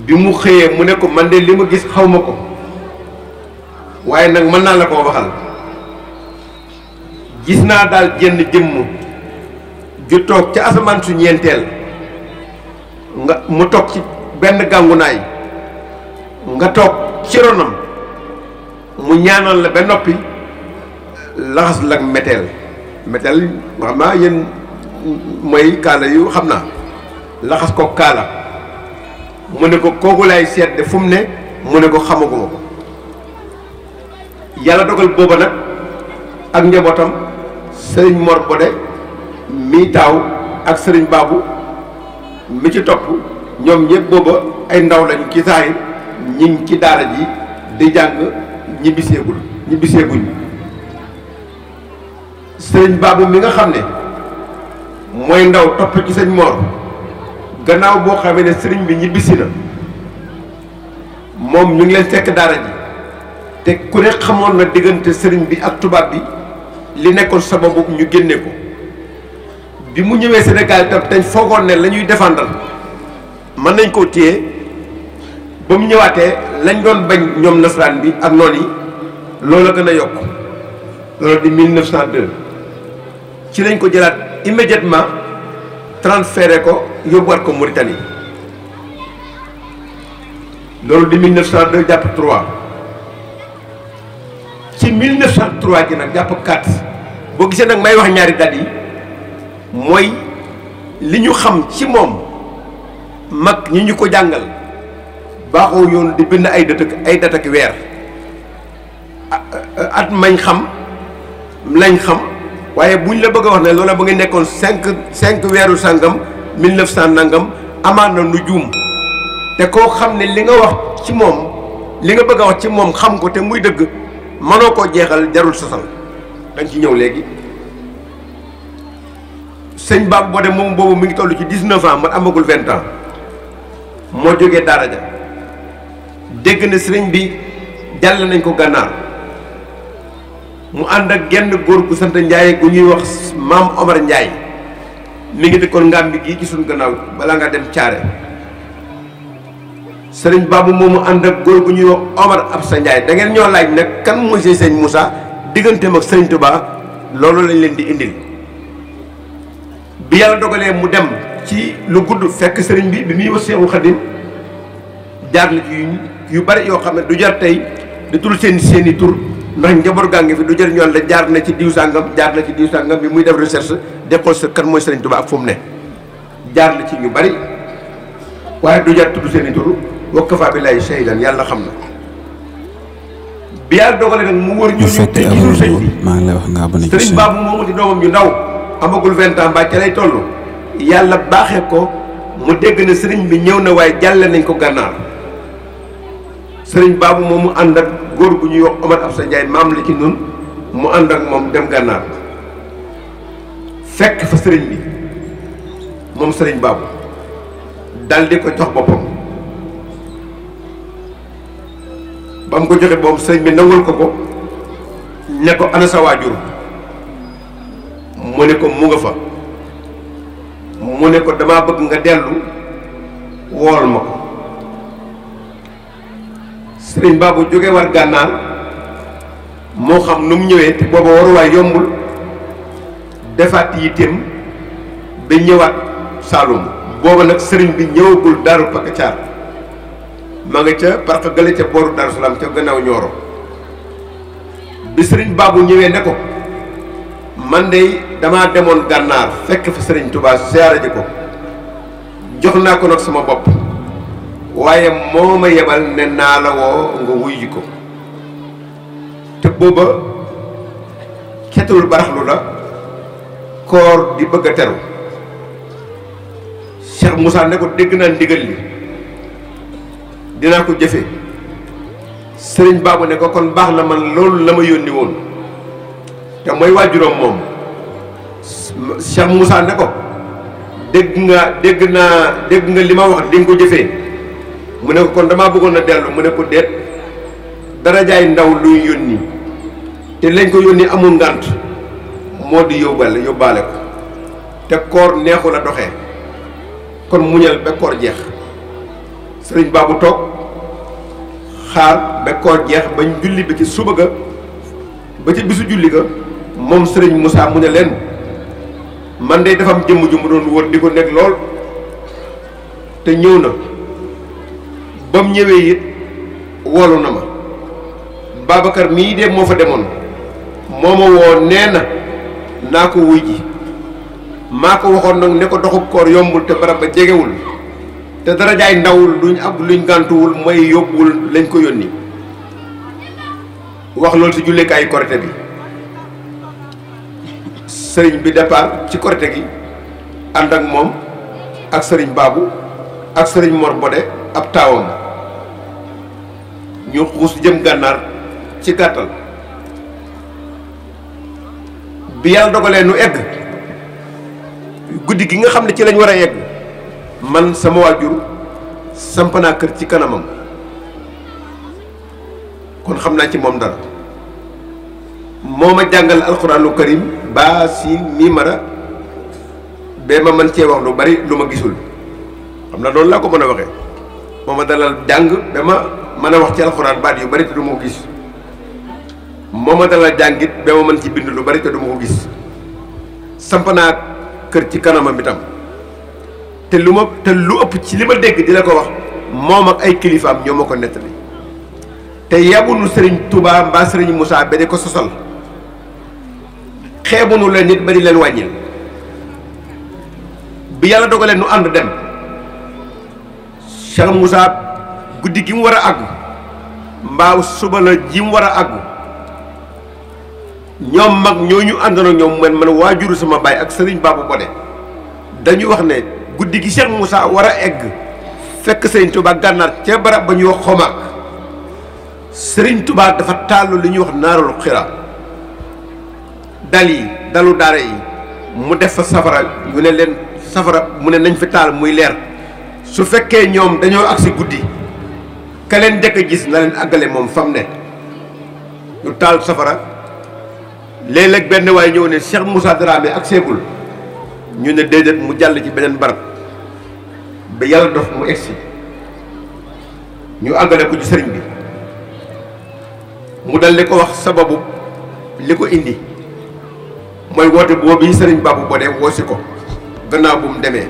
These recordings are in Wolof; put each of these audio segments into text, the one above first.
bi mu xëyee mu ne ko man de li ma gis xaw ma ko waaye nag mën naa la koo waxal gis naa daal jenn jëmm ju toog ca asamaan su ñeenteel nga mu toog ci benn gàngunaay nga toog ci ronam mu ñaanal la ba noppi laxas la meteel meteel xam naa yéen mooy kaala yu xam naa laxas ko kaala mu ne ko kooku laay seet de fu mu ne mu ne ko xamaguma ko yàlla dogal booba nag ak njabootam sëriñ Mor Bodé mi taaw ak sëriñ Babou mi ci topp ñoom ñëpp booba ay ndaw lañu ci saahir ñi ngi ci daara ji di jàng ñibbiseeguñ sëriñ Babou mi nga xam ne mooy ndaw topp ci sëñ Mor gannaaw boo xamee ne sëriñ bi ñibbisi na moom ñu ngi leen fekk daara ji te ku ne xamoon na diggante sëriñ bi ak tubaab bi li nekkoon sababu ñu génne ko bi mu ñëwee Sénégal itam dañ foogoon ne la ñuy défendre mën nañ koo téye ba mu ñëwaatee lañ doon bañ ñoom nasaraan bi ak noon yi loola gën a yokk loolu di 1902 ci lañ ko jëlaat immédiatement transféré ko yóbbuwaat ko Mauritanie loolu di 1902 jàpp 3 ci 1903 ji nag jàpp 4 boo gisee nag may wax ñaari dat yi mooy li ñu xam ci moom mag ñi ñu ko jàngal baaxoo yoon di bind ay dat ak weer at mañ xam lañ xam waaye buñ la bëgg a wax ne loola ba nga nekkoon 5 weeru sàngam 1900 nangam amaan na nu juum te koo xam ne li nga wax ci moom li nga bëgg a wax ci moom xam ko te muy dëgg mënoo koo jeexal jarul sosal dañ ci ñëw léegi sëñ Babou Bodé moom boobu mi ngi toll ci 19 ans man amagul 20 ans moo jógee daara ja dégg na sëriñ bi jàll nañ ko gànnaar mu ànd ak genn góor gu sant Ndiaye gu ñuy wax maam Omar Ndiaye mi ngi dëkkoon Ngambi gii ci suñu gannaaw balaa nga dem Caare sëriñ Babou moomu ànd ak góor gu ñuy wax Omar Absa Ndiaye da ngeen ñoo laaj nag kan mooy sëñ Moussa digganteem ak sëriñ Touba loolu lañ leen di indil bi yàlla dogalee mu dem ci lu gudd fekk sëriñ bi muy wax Seexul Xadim jaar na ci yu bari yoo xam ne du jar tey di tul seeni tur ndax njaboot gaa ngi fi du jar ñoon la jaar na ci diw sàngam jaar na ci diw sàngam bi muy def recherche décolle sa kan mooy sëriñ Touba ak fu mu ne jaar na ci ñu bari waaye du jar tudd seeni tur wakkafa billahi shahidan yàlla xam na bi yàlla dogalee nag mu wër ñooñu te gisul sëñ bi maa ngi lay wax nga abonné ci sëriñ Babou moomu di doomam ju ndaw amagul 20 ans mbaa ca lay toll yàlla baaxee ko mu dégg na sëriñ bi ñëw na waaye jàlle nañ ko gànnaar sëriñ Babou moomu ànd ak góor gu ñuy wax Omar Absa Ndiaye maam la ci nun mu ànd ak moom dem gànnaar fekk fa sëriñ bi moom sëriñ Babou dal di ko jox boppam ba mu ko joxe boobu sëriñ bi nangul ko ne ko ana sa waajur mu ne ko mu nga fa mu ne ko damaa bëgg nga dellu wool ma ko sëriñ Babou jóge war gànnaar moo xam nu mu ñëwee te booba waruwaay yombul defaat yitteem ba ñëwaat Saalum booba nag sëriñ bi ñëwagul Daaru Pakacaar ma nga ca parce que gële ca booru Daaru Salaam ca gannaaw Ñooro bi sëriñ Babou ñëwee ne ko man de damaa demoon gànnaar fekk fa sëriñ Touba siyaare ji ko jox naa ko nag sama bopp waaye moo ma yebal ne naa la woo nga wuy ji ko te booba xetul baraxlu la koor di bëgg a teru Cheikh Moussa ne ko dégg naa ndigal li dinaa ko jëfe sëriñ Babou ne ko kon baax na man loolu la ma yónni woon te mooy waajuram moom Cheikh Moussa ne ko dégg nga li ma wax di nga ko jëfee mu ne ko kon damaa bëggoon a dellu mu ne ko déet dara jaay ndaw luy yónni te lañ ko yónni amul ngànt moo di yóbbaale ko te koor neexu la doxee kon muñal ba koor jeex sëriñ Babou toog xaar ba koor jeex bañ julli ba ci suba ga ba ci bisu julli ga moom sëriñ Moussa mu ne leen man de dafa am jëmm ju mu doon wër di ko nekk lool te ñëw na ba mu ñëwee it woolu na ma Babacar mii de moo fa demoon moo ma woo nee na naa ko wuy ji maa ko waxoon nag ne ko doxub koor yombul te barab ba jegewul te dara jaay ndawul duñ ab luñ gàntuwul mooy yóbbuwul lañ ko yónni wax loolu si julleekaayu korite bi sëriñ bi départ ci korite gi ànd ak moom ak sëriñ Babou ak sëriñ Mor Bodé ab taawam ñu xuus jëm gànnaar ci gàttal bi yàlla dogalee nu egg guddi gi nga xam ne ci lañ war a egg man sama waajur samp naa kër ci kanamam kon xam naa ci moom dara moo ma jàngal alxuraanu karim baa siin mimara ba ma mën cee wax lu bari lu ma gisul xam na loolu laa ko mën a waxee moo ma dalal jàng ba ma mën a wax ci alxuraan baat yu bari te du ma ko gis moo ma dalal jàngit ba ma mën ci bind lu bari te du ma ko gis samp naa kër ci kanamam itam te lu ëpp ci li ma dégg di la ko wax moom ak ay kilifaam ñoo ma ko nettali te yabunu sëriñ Touba mbaa sëriñ Moussa ba di ko sosal xeebunu leen nit ba di leen wàññil bi yàlla dogalee nu ànd dem Cheikh Moussa guddi gi mu war a àggu mbaa suba la ji mu war a àggu ñoom mag ñooñu àndoon ak ñoom man waajuru sama baay ak sëriñ Babou Bodé dañuy wax ne guddi gi Cheikh Moussa war a egg fekk sëriñ Touba gànnaar ca barab ba ñuy wax xomaak sëriñ Touba dafa tàllu li ñuy wax naarul xira dal yi dalu daara yi mu def fa safara ñu ne leen safara mu ne nañ fi taal muy leer su fekkee ñoom dañoo agsi guddi ka leen njëkk a gis na leen àggale moom fam ne ñu taal safara léeg-léeg benn waaye ñëw ne Cheikh Moussa Dramé ak seegul ñu ne déedéet mu jàll ci beneen barab ba yàlla dof mu egsi ñu àggale ko ci sëriñ bi mu dal di ko wax sababu li ko indi mooy woote boobu yi sëriñ Babou Bodé woosi ko gannaaw bu mu demee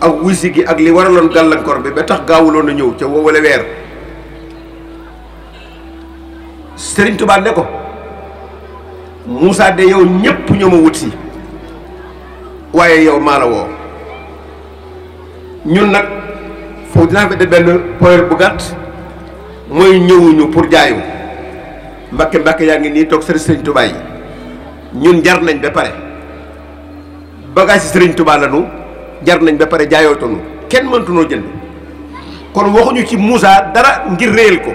ak wuysi gi ak li waraloon gàllankoor bi ba tax gaawuloon a ñëw ca woowale weer sëriñ Touba ne ko Moussa de yow ñépp ñoo ma wut si waaye yow maa la woo ñun nag foofu dinaa fi de benn point bu gàtt mooy ñëwuñu pour jaayu Mbàkke Mbàkke yaa ngi nii toog sëriñ Touba yi ñun jar nañ ba pare bagage yi sëriñ Touba la nu jar nañ ba pare jaayootonu kenn mëntunoo jënd kon waxuñu ci Moussa dara ngir réel ko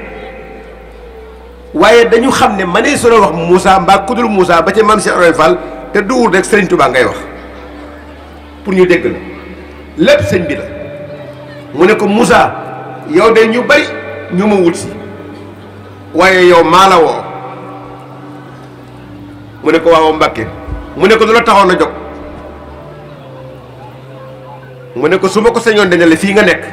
waaye dañu xam ne ma nee solo wax Moussa mbaa kudul Moussa ba ca maam Cheikh Ibrahima Fall te duwul rek sëriñ Touba ngay wax pour ñu dégg la lépp sëñ bi la mu ne ko Moussa yow de ñu bari ñu ma wut si waaye yow maa la woo mu ne ko waaw Mbàkke mu ne ko lu la taxoon a jóg mu ne ko su ma ko sañoon dañu la fii nga nekk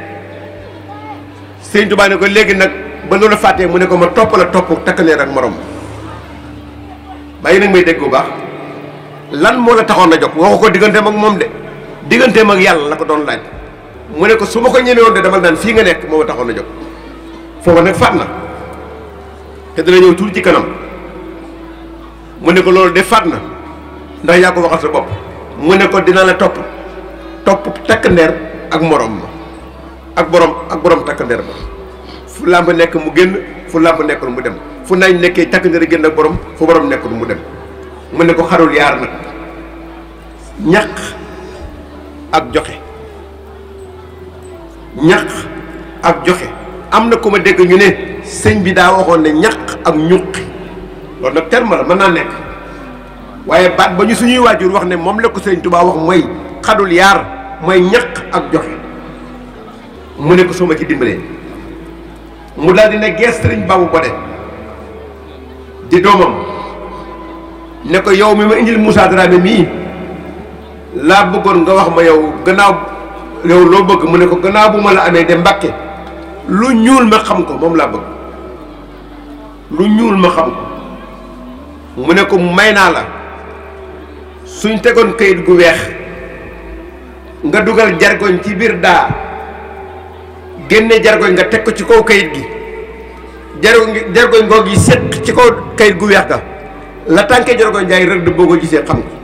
sëñ Touba ne ko léegi nag ba loolu fàttee mu ne ko ma topp la topp takkandeer ak morom bàyyi nag may dégg bu baax lan moo la taxoon a jóg waxu ko digganteem ak moom de digganteem ak yàlla la ko doon laaj mu ne ko su ma ko ñemewoon de dama naan fii nga nekk moo ma taxoon a jóg foofa nag faat na te dina ñëw tuuti ci kanam mu ne ko loolu de faat na ndax yaa ko waxal sa bopp mu ne ko dinaa la topp takkandeer ak morom ma ak borom takkandeer ba fu làmb nekk mu génn fu làmb nekkul mu dem fu nañ nekkee takkandeer génn ak borom fu borom nekkul mu dem mu ne ko xarul yaar nag ñaq ak joxe ñaq ak joxe am na ku ma dégg ñu ne sëñ bi daa waxoon ne ñaq ak ñuqi loolu nag terme la mën naa nekk waaye baat ba ñu suñuy waajur wax ne moom la ko sëñ Touba wax mooy xadul yaar mooy ñaq ak joxe mu ne ko suma ci dimbalee mu daal di ne gees sëriñ Babou Bodé di doomam ne ko yow mi ma indil Moussa Dramé mii laa bëggoon nga wax ma yow gannaaw yow loo bëgg mu ne ko gannaaw bu ma la amee de Mbàkke lu ñuul ma xam ko moom laa bëgg lu ñuul ma xam ko mu ne ko may naa la suñ tegoon kayit gu weex nga dugal jargoñ ci biir daa génne jargoñ nga teg ko ci kaw kayit gi jargoñ googu yi set ci kaw kayit gu weex ga la tànkee jargoñ jaay rëdd boo ko gisee xam ko